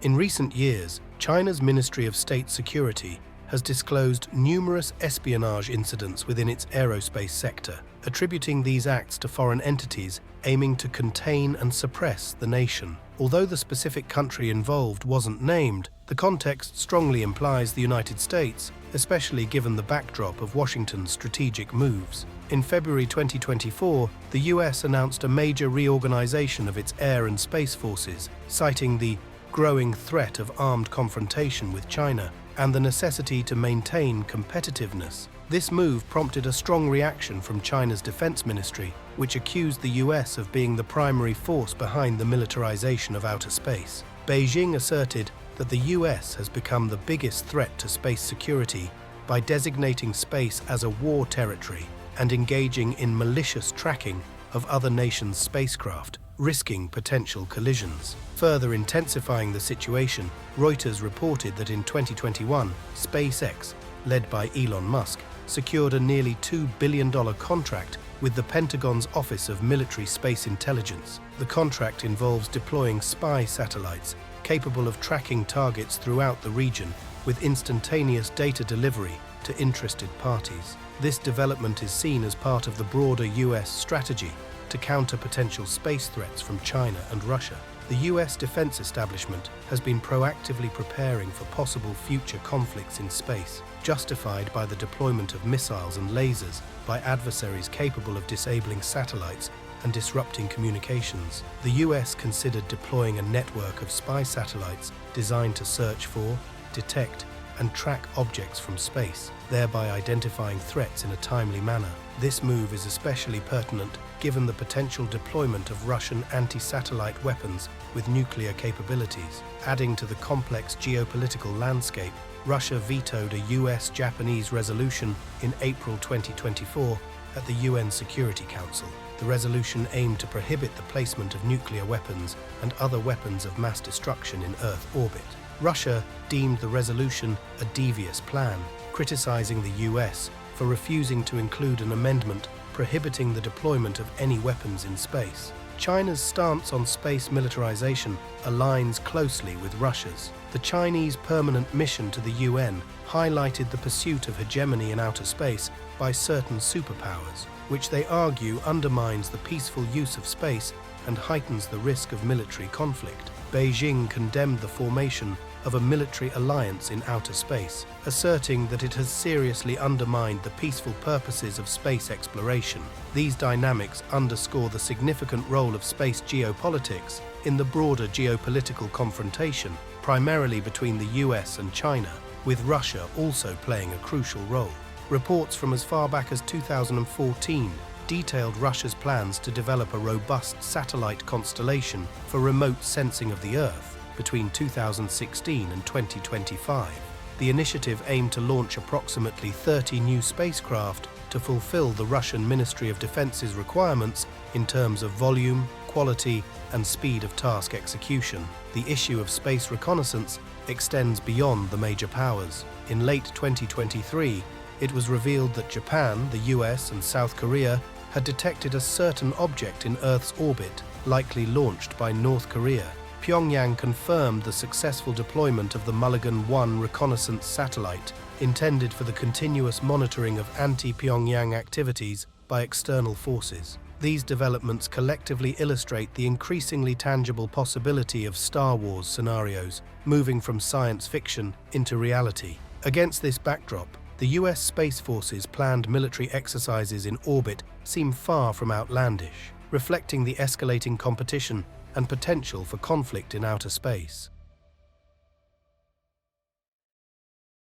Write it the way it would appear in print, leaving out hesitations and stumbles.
In recent years, China's Ministry of State Security has disclosed numerous espionage incidents within its aerospace sector, attributing these acts to foreign entities aiming to contain and suppress the nation. Although the specific country involved wasn't named, the context strongly implies the United States, especially given the backdrop of Washington's strategic moves. In February 2024, the US announced a major reorganization of its air and space forces, citing the growing threat of armed confrontation with China and the necessity to maintain competitiveness. This move prompted a strong reaction from China's defense ministry, which accused the US of being the primary force behind the militarization of outer space. Beijing asserted that the US has become the biggest threat to space security by designating space as a war territory and engaging in malicious tracking of other nations' spacecraft, risking potential collisions. Further intensifying the situation, Reuters reported that in 2021, SpaceX, led by Elon Musk, secured a nearly $2 billion contract with the Pentagon's Office of Military Space Intelligence. The contract involves deploying spy satellites capable of tracking targets throughout the region with instantaneous data delivery to interested parties. This development is seen as part of the broader US strategy to counter potential space threats from China and Russia. The US defense establishment has been proactively preparing for possible future conflicts in space, justified by the deployment of missiles and lasers by adversaries capable of disabling satellites and disrupting communications. The US considered deploying a network of spy satellites designed to search for, detect, and track objects from space, thereby identifying threats in a timely manner. This move is especially pertinent given the potential deployment of Russian anti-satellite weapons with nuclear capabilities. Adding to the complex geopolitical landscape, Russia vetoed a US-Japanese resolution in April 2024 at the UN Security Council. The resolution aimed to prohibit the placement of nuclear weapons and other weapons of mass destruction in Earth orbit. Russia deemed the resolution a devious plan, criticizing the US for refusing to include an amendment prohibiting the deployment of any weapons in space. China's stance on space militarization aligns closely with Russia's. The Chinese permanent mission to the UN highlighted the pursuit of hegemony in outer space by certain superpowers, which they argue undermines the peaceful use of space and heightens the risk of military conflict. Beijing condemned the formation of a military alliance in outer space, asserting that it has seriously undermined the peaceful purposes of space exploration. These dynamics underscore the significant role of space geopolitics in the broader geopolitical confrontation, primarily between the US and China, with Russia also playing a crucial role. Reports from as far back as 2014 detailed Russia's plans to develop a robust satellite constellation for remote sensing of the Earth between 2016 and 2025. The initiative aimed to launch approximately 30 new spacecraft to fulfill the Russian Ministry of Defense's requirements in terms of volume, quality, and speed of task execution. The issue of space reconnaissance extends beyond the major powers. In late 2023, it was revealed that Japan, the US, and South Korea had detected a certain object in Earth's orbit, likely launched by North Korea. Pyongyang confirmed the successful deployment of the Mulligan 1 reconnaissance satellite, intended for the continuous monitoring of anti-Pyongyang activities by external forces. These developments collectively illustrate the increasingly tangible possibility of Star Wars scenarios, moving from science fiction into reality. Against this backdrop, the US Space Force's planned military exercises in orbit seem far from outlandish, reflecting the escalating competition and potential for conflict in outer space.